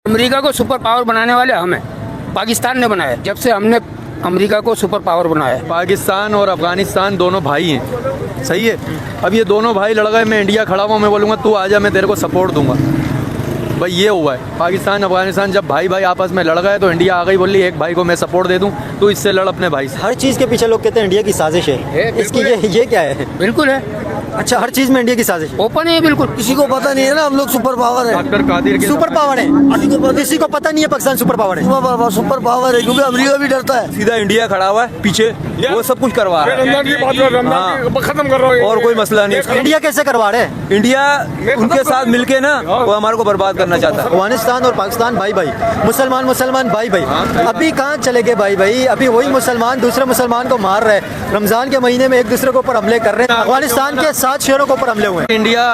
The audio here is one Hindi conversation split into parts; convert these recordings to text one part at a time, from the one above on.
अमेरिका को सुपर पावर बनाने वाले हम हैं, पाकिस्तान ने बनाया। जब से हमने अमेरिका को सुपर पावर बनाया है। पाकिस्तान और अफगानिस्तान दोनों भाई हैं, सही है। अब ये दोनों भाई लड़ गए, मैं इंडिया खड़ा हुआ, मैं बोलूँगा तू आजा, मैं तेरे को सपोर्ट दूंगा। भाई ये हुआ है। पाकिस्तान अफगानिस्तान जब भाई भाई आपस में लड़ गए तो इंडिया आ गई, बोली एक भाई को मैं सपोर्ट दे दूं, तू इससे लड़ अपने भाई से। हर चीज़ के पीछे लोग कहते हैं इंडिया की साजिश है, इसकी ये क्या है? बिल्कुल है, अच्छा, हर चीज़ में इंडिया की साजिश है। ओपन है बिल्कुल। किसी को पता नहीं है ना हम लोग सुपर पावर है। डॉक्टर कादिर के सुपर पावर है, किसी को पता नहीं है पाकिस्तान सुपर पावर है। सुपर पावर है क्योंकि अमेरिका भी डरता है। सीधा इंडिया खड़ा हुआ है पीछे, वो सब कुछ करवा रहा है। खत्म कर रहा हूँ और कोई मसला नहीं। इंडिया कैसे करवा रहे हैं? इंडिया उनके साथ मिलके ना वो हमारे को बर्बाद करना चाहता है। अफगानिस्तान और पाकिस्तान भाई भाई, मुसलमान भाई भाई। अभी कहाँ चले गए भाई भाई? अभी वही मुसलमान दूसरे मुसलमान को मार रहे हैं। रमजान के महीने में एक दूसरे के ऊपर हमले कर रहे हैं। अफगानिस्तान के 7 शहरों के ऊपर हमले हुए हैं। इंडिया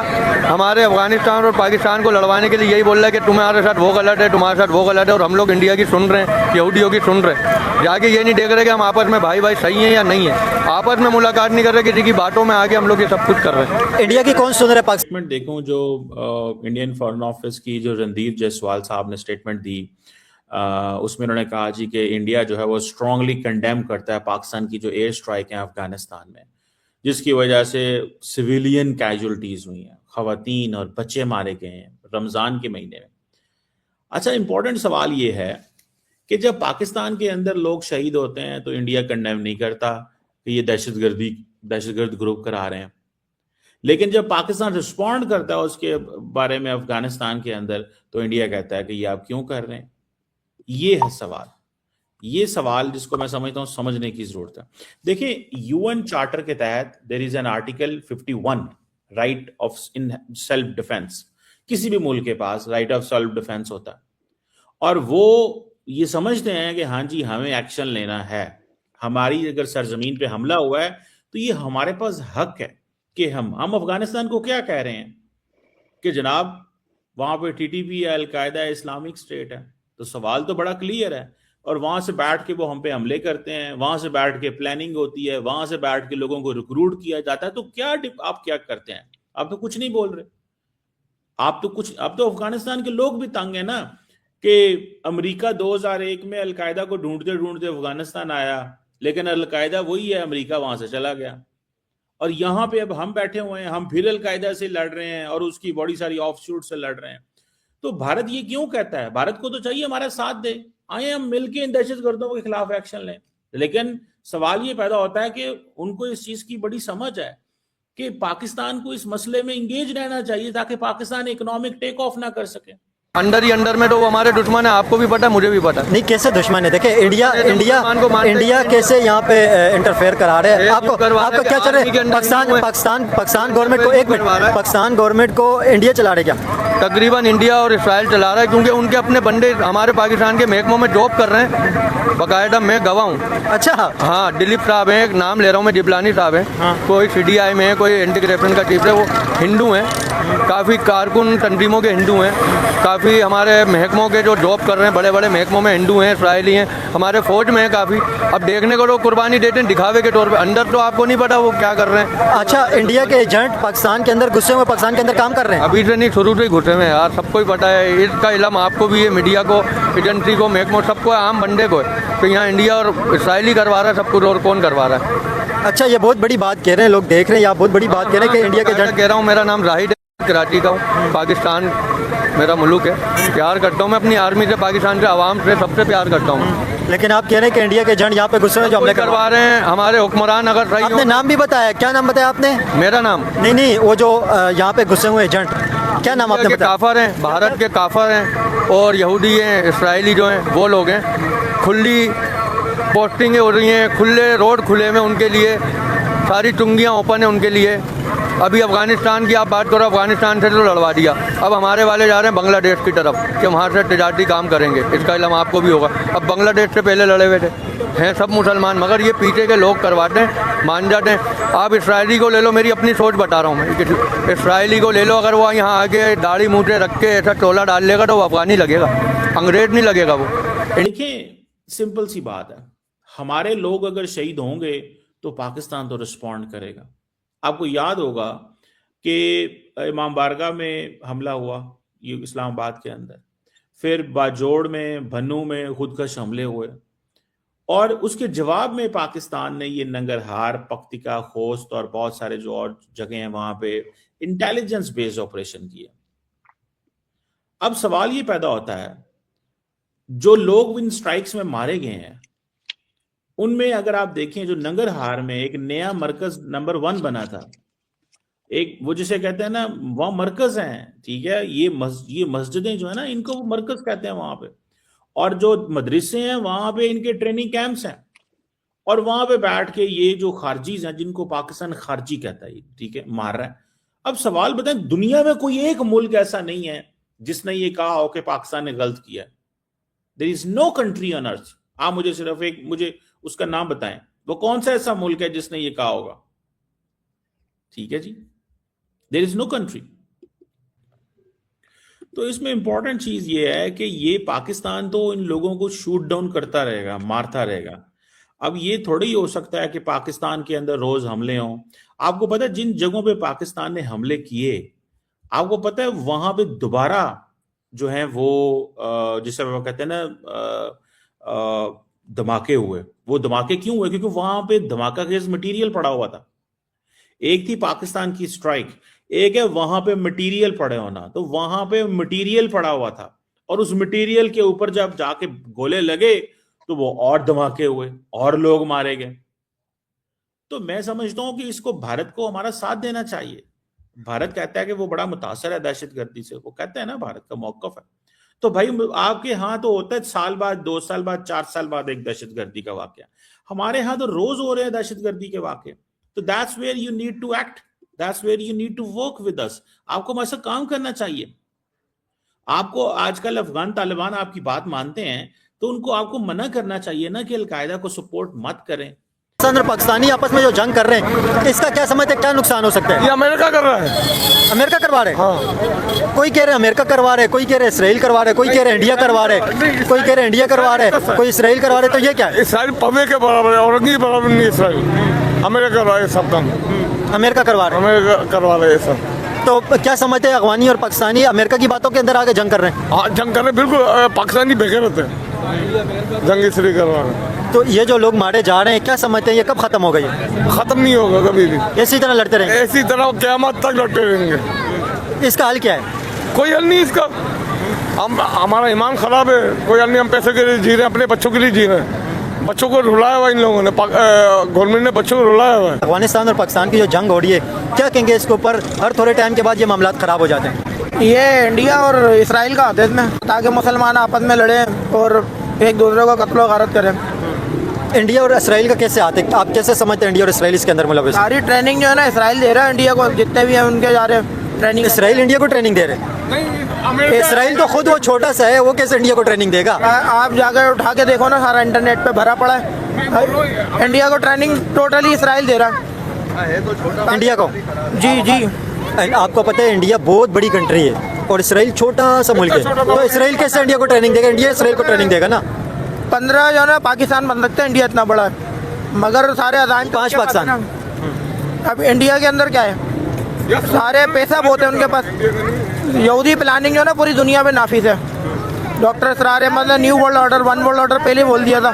हमारे अफगानिस्तान और पाकिस्तान को लड़वाने के लिए यही बोल रहा है कि तुम्हारे साथ वो गलत है, तुम्हारे साथ वो गलत है, और हम लोग इंडिया की सुन रहे हैं, यहूदियों की सुन रहे हैं। जाके ये नहीं देख रहे कि हम आपस में भाई भाई सही हैं या नहीं है, आपस में मुलाकात नहीं कर रहे, किसी की बातों में आगे हम लोग ये सब कुछ कर रहे हैं। इंडिया की कौन सुन रहा है? पाकिस्तान देखूं जो इंडियन फॉरेन ऑफिस की जो रणदीप जायसवाल साहब ने स्टेटमेंट दी, उसमें उन्होंने कहा जी कि इंडिया जो है वो स्ट्रांगली कंडेम करता है पाकिस्तान की जो एयर स्ट्राइक है अफगानिस्तान में, जिसकी वजह से सिविलियन कैजुअलिटीज हुई हैं, खवातीन और बच्चे मारे गए हैं रमज़ान के महीने में। अच्छा, इंपॉर्टेंट सवाल ये है कि जब पाकिस्तान के अंदर लोग शहीद होते हैं तो इंडिया कंडेम नहीं करता कि ये दहशतगर्द ग्रुप करा रहे हैं, लेकिन जब पाकिस्तान रिस्पॉन्ड करता है उसके बारे में अफगानिस्तान के अंदर तो इंडिया कहता है कि ये आप क्यों कर रहे हैं। ये है सवाल, ये सवाल जिसको मैं समझता हूं समझने की जरूरत है। देखिए, यूएन चार्टर के तहत there is an article 51 right of in self defence. किसी भी मुल्क के पास राइट ऑफ सेल्फ डिफेंस होता है और वो ये समझते हैं कि हाँ जी हमें एक्शन लेना है, हमारी अगर सरजमीन पे हमला हुआ है तो ये हमारे पास हक है कि हम अफगानिस्तान को क्या कह रहे हैं कि जनाब वहां पे टीटीपी है, अलकायदा है, इस्लामिक स्टेट है। तो सवाल तो बड़ा क्लियर है, और वहां से बैठ के वो हम पे हमले करते हैं, वहां से बैठ के प्लानिंग होती है, वहां से बैठ के लोगों को रिक्रूट किया जाता है। तो क्या आप क्या करते हैं? आप तो कुछ नहीं बोल रहे। आप तो अफगानिस्तान के लोग भी तंग है ना कि अमेरिका 2001 में अलकायदा को ढूंढते ढूंढते अफगानिस्तान आया, लेकिन अलकायदा वही है, अमेरिका वहां से चला गया, और यहाँ पे अब हम बैठे हुए हैं, हम फिर अलकायदा से लड़ रहे हैं और उसकी बड़ी सारी ऑफशूट से लड़ रहे हैं। तो भारत ये क्यों कहता है? भारत को तो चाहिए हमारा साथ दे, आए हम मिलके इन दहशतगर्दों के खिलाफ एक्शन लें। लेकिन सवाल ये पैदा होता है कि उनको इस चीज की बड़ी समझ है कि पाकिस्तान को इस मसले में इंगेज रहना चाहिए ताकि पाकिस्तान इकोनॉमिक टेक ऑफ ना कर सके। अंदर ही अंदर में तो वो हमारे दुश्मन है, आपको भी पता है, मुझे भी पता है। नहीं, कैसे दुश्मन है? देखिए, इंडिया कैसे यहाँ पे इंटरफेयर करा रहे हैं? आपको क्या चल रहा है? पाकिस्तान गवर्नमेंट को, एक मिनट, पाकिस्तान गवर्नमेंट को इंडिया चला रहे क्या? तकरीबन इंडिया और इसराइल चला रहा है, क्योंकि उनके अपने बंदे हमारे पाकिस्तान के महकमों में जॉब कर रहे हैं, बाकायदा मैं गवाह हूँ। अच्छा, हाँ, दिलीप साहब हैं, एक नाम ले रहा हूँ मैं, जिबलानी साहब हैं। हाँ। कोई CDI में है, कोई एंटी करप्शन का चीफ है, वो हिंदू हैं, काफ़ी कारकुन तंजीमों के हिंदू हैं, काफ़ी हमारे महकमों के जो जॉब कर रहे हैं बड़े बड़े महकमों में हिंदू हैं, इसराइली हैं, हमारे फौज में है काफ़ी। अब देखने को लोग कुर्बानी देते हैं दिखावे के तौर पे, अंदर तो आपको नहीं पता वो क्या कर रहे हैं। अच्छा, इंडिया के एजेंट पाकिस्तान के अंदर घुसे हुए, पाकिस्तान के अंदर काम कर रहे हैं? अभी से नहीं, शुरू से ही घुसे हुए हैं यार, सबको ही पता है इसका इल्म, आपको भी है, मीडिया को, एजेंसी को, महकमों, सबको, आम बंदे को है। तो यहाँ इंडिया और इसराइली करवा रहा है सब कुछ, और कौन करवा रहा है? अच्छा, ये बहुत बड़ी बात कह रहे हैं, लोग देख रहे हैं, आप बहुत बड़ी बात कह रहे हैं कि इंडिया के एजेंट। कह रहा हूँ, मेरा नाम राहिद है, कराची का हूँ, पाकिस्तान मेरा मुल्क है, प्यार करता हूँ मैं अपनी आर्मी से, पाकिस्तान से, आवाम से, सबसे प्यार करता हूँ। लेकिन आप कह रहे हैं कि इंडिया के एजेंट यहाँ पे गुस्से में जो हमले करवा रहे हैं, हमारे हुक्मरान अगर सही आपने नाम भी बताया, क्या नाम बताया आपने? मेरा नाम नहीं, वो जो यहाँ पे गुस्से हुए एजेंट, क्या नाम आपने बताया? काफर हैं, भारत के काफर हैं, और यहूदी हैं, इसराइली जो हैं वो लोग हैं। खुली पोस्टिंगें हो रही हैं, खुले रोड खुले में उनके लिए, सारी चुंगियाँ ओपन है उनके लिए। अभी अफगानिस्तान की आप बात करो, अफगानिस्तान से तो लड़वा दिया, अब हमारे वाले जा रहे हैं बांग्लादेश की तरफ कि वहाँ से तजारती काम करेंगे, इसका इल्म आपको भी होगा। अब बांग्लादेश से पहले लड़े हुए थे, हैं सब मुसलमान, मगर ये पीछे के लोग करवाते हैं, मान जाते हैं। आप इसराइली को ले लो, मेरी अपनी सोच बता रहा हूँ मैं, इसराइली को ले लो, अगर वो यहाँ आके दाढ़ी मूछे रख के ऐसा टोला डाल लेगा तो वो अफगानी लगेगा, अंग्रेज नहीं लगेगा वो। देखिए, सिंपल सी बात है, हमारे लोग अगर शहीद होंगे तो पाकिस्तान तो रिस्पॉन्ड करेगा। आपको याद होगा कि इमाम बारगाह में हमला हुआ, ये इस्लामाबाद के अंदर, फिर बाजोड़ में, भन्नू में खुदकश हमले हुए, और उसके जवाब में पाकिस्तान ने ये नंगरहार, पक्तिका, खोस्त और बहुत सारे जो और जगह हैं वहां पे इंटेलिजेंस बेस्ड ऑपरेशन किए। अब सवाल ये पैदा होता है, जो लोग इन स्ट्राइक्स में मारे गए हैं उनमें अगर आप देखें, जो नंगरहार में एक नया मरकज नंबर 1 बना था, एक वो जिसे कहते हैं ना, वहां मरकज हैं, ठीक है, ये मस्जिदें जो है ना, इनको वो मरकज कहते हैं वहां पे, और जो मदरसे हैं वहां पे इनके ट्रेनिंग कैंप्स हैं, और वहां पे बैठ के ये जो खारजीज हैं, जिनको पाकिस्तान खारजी कहता है, ठीक है, मार रहा है। अब सवाल बताएं, दुनिया में कोई एक मुल्क ऐसा नहीं है जिसने ये कहा हो कि पाकिस्तान ने गलत किया है। There is no country on earth. आप मुझे सिर्फ मुझे उसका नाम बताएं, वो कौन सा ऐसा मुल्क है जिसने ये कहा होगा? ठीक है जी, देयर इज नो कंट्री। तो इसमें इंपॉर्टेंट चीज ये है कि ये पाकिस्तान तो इन लोगों को शूट डाउन करता रहेगा, मारता रहेगा। अब ये थोड़ी हो सकता है कि पाकिस्तान के अंदर रोज हमले हों। आपको पता है जिन जगहों पे पाकिस्तान ने हमले किए, आपको पता है वहां पे दोबारा जो है वो जिसे वो कहते हैं ना धमाके हुए। वो धमाके क्यों हुए? क्योंकि वहां पे धमाका खेज मटेरियल पड़ा हुआ था। एक थी पाकिस्तान की स्ट्राइक, एक है वहां पे मटेरियल पड़े होना। तो वहां पे मटेरियल पड़ा हुआ था, और उस मटेरियल के ऊपर जब जाके गोले लगे तो वो और धमाके हुए और लोग मारे गए। तो मैं समझता हूं कि इसको भारत को हमारा साथ देना चाहिए। भारत कहता है कि वो बड़ा मुतासर है दहशतगर्दी से, वो कहता है ना, भारत का मौकफ है। तो भाई आपके यहाँ तो होता है साल बाद, 2 साल बाद, 4 साल बाद एक दहशतगर्दी का वाकया। हमारे यहाँ तो रोज हो रहे हैं दहशतगर्दी के वाकये। तो that's where you need to act, that's where you need to work with us. आपको हमारे साथ काम करना चाहिए। आपको आजकल अफगान तालिबान आपकी बात मानते हैं, तो उनको आपको मना करना चाहिए ना कि अलकायदा को सपोर्ट मत करें। और पाकिस्तानी आपस में जो जंग कर रहे हैं, इसका क्या समझते हैं, क्या नुकसान हो सकता है? ये अमेरिका कर रहा है। अमेरिका करवा रहे हैं? हाँ। कोई कह रहे हैं अमेरिका करवा रहे, कोई कह रहे इसराइल करवा रहे, कोई कह रहे इंडिया करवा रहे, कोई कह रहे इंडिया करवा रहे, कोई इसराइल करवा रहे। तो ये क्या है? इसराइल पवे के बराबर है, औरंगी बराबर नहीं इसराइल। अमेरिका करवा रहे सब काम, अमेरिका करवा रहे, अमेरिका करवा रहे सब। तो क्या समझते हैं अफगानी और पाकिस्तानी अमेरिका की बातों के अंदर आके जंग कर रहे हैं? हाँ, जंग कर रहे बिल्कुल। पाकिस्तानी बेगे रहते हैं, जंग इसलिए करवा रहे हैं। तो ये जो लोग मारे जा रहे हैं, क्या समझते हैं ये कब खत्म होगा? ये खत्म नहीं होगा कभी भी, इसी तरह लड़ते रहेंगे? ऐसी तरह क़यामत तक लड़ते रहेंगे। इसका हल क्या है? कोई हल नहीं इसका। हम हमारा ईमान खराब है, कोई हल नहीं। हम पैसे के लिए जी रहे हैं, अपने बच्चों के लिए जी रहे हैं। बच्चों को रुलाया हुआ इन लोगों ने, गवर्नमेंट ने बच्चों को रुलाया हुआ है। अफगानिस्तान और पाकिस्तान की जो जंग हो रही है, क्या कहेंगे इसके ऊपर? हर थोड़े टाइम के बाद ये मामला खराब हो जाते हैं। ये इंडिया और इसराइल का हाथ है इसमें, ताकि मुसलमान आपस में लड़े और एक दूसरे को कत्ल गारत करें। इंडिया और इसराइल का कैसे आते हैं? आप कैसे समझते हैं इंडिया और इसराइल इसके अंदर मुलविस? सारी ट्रेनिंग जो है ना इसराइल दे रहा है इंडिया को, जितने भी हैं उनके जा रहे हैं ट्रेनिंग। इसराइल इंडिया को ट्रेनिंग दे रहे हैं? इसराइल तो खुद वो छोटा सा है, वो कैसे इंडिया को ट्रेनिंग देगा? आप जाकर उठा के देखो ना, सारा इंटरनेट पे भरा पड़ा है। इंडिया को ट्रेनिंग टोटली इसराइल दे रहा है। इंडिया को? जी जी। आपको पता है इंडिया बहुत बड़ी कंट्री है और इसराइल छोटा सा मुल्क है, तो इसराइल कैसे इंडिया को ट्रेनिंग देगा? इंडिया इसराइल को ट्रेनिंग देगा ना। 15 जो है ना पाकिस्तान बन सकते हैं, इंडिया इतना बड़ा है, मगर सारे अजान 5 पाकिस्तान। अब इंडिया के अंदर क्या है, सारे पैसा बहुत है उनके पास। यहूदी प्लानिंग जो है ना पूरी दुनिया में नाफिज है। डॉक्टर इसरार अहमद ने new world order, 1 world order पहले बोल दिया था,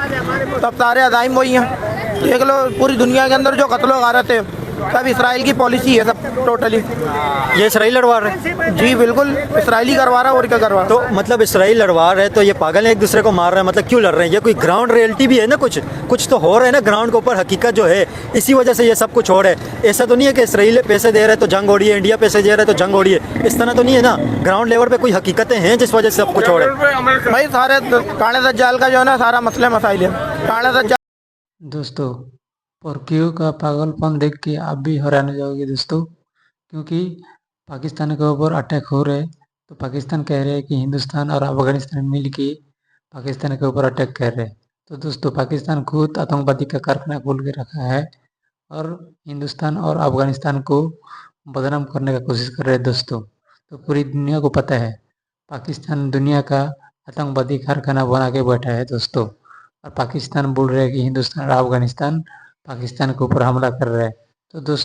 तब सारे अजाइम वही हैं। देख लो पूरी दुनिया के अंदर जो कत्ल गारत है सब इसराइल की पॉलिसी है, सब टोटली। ये इसराइल लड़वा रहे हैं? जी बिल्कुल, इसराइली करवा रहा है और क्या करवा रहा है। तो मतलब इसराइल लड़वा रहे हैं तो ये पागल है, एक दूसरे को मार रहे हैं, मतलब क्यों लड़ रहे हैं? ये कोई ग्राउंड रियलिटी भी है ना, कुछ तो हो रहा है ना ग्राउंड के ऊपर, हकीकत जो है, इसी वजह से ये सब कुछ हो रहा है। ऐसा तो नहीं है कि इसराइल पैसे दे रहे है तो जंग हो रही है, इंडिया पैसे दे रहा है तो जंग हो रही है, इस तरह तो नहीं है ना। ग्राउंड लेवल पे कोई हकीकतें हैं जिस वजह से सब कुछ हो रहा है। भाई सारे काले दज्जाल का जो है ना सारा मसले मसाइल है। काले दज्जाल दोस्तों, पोर्कियो का पागलपन देख के आप भी हैरान हो जाओगे दोस्तों, क्योंकि पाकिस्तान के ऊपर अटैक हो रहे, तो पाकिस्तान कह रहे हैं कि हिंदुस्तान और अफगानिस्तान मिल के पाकिस्तान के ऊपर अटैक कर रहे हैं। तो दोस्तों, पाकिस्तान खुद आतंकवादी का कारखाना खोल के रखा है और हिंदुस्तान और अफगानिस्तान को बदनाम करने का कोशिश कर रहे हैं दोस्तों। तो पूरी दुनिया को पता है पाकिस्तान दुनिया का आतंकवादी कारखाना बना के बैठा है दोस्तों, और पाकिस्तान बोल रहे हैं कि हिंदुस्तान और अफगानिस्तान पाकिस्तान के ऊपर हमला कर रहा है। तो दोस्तों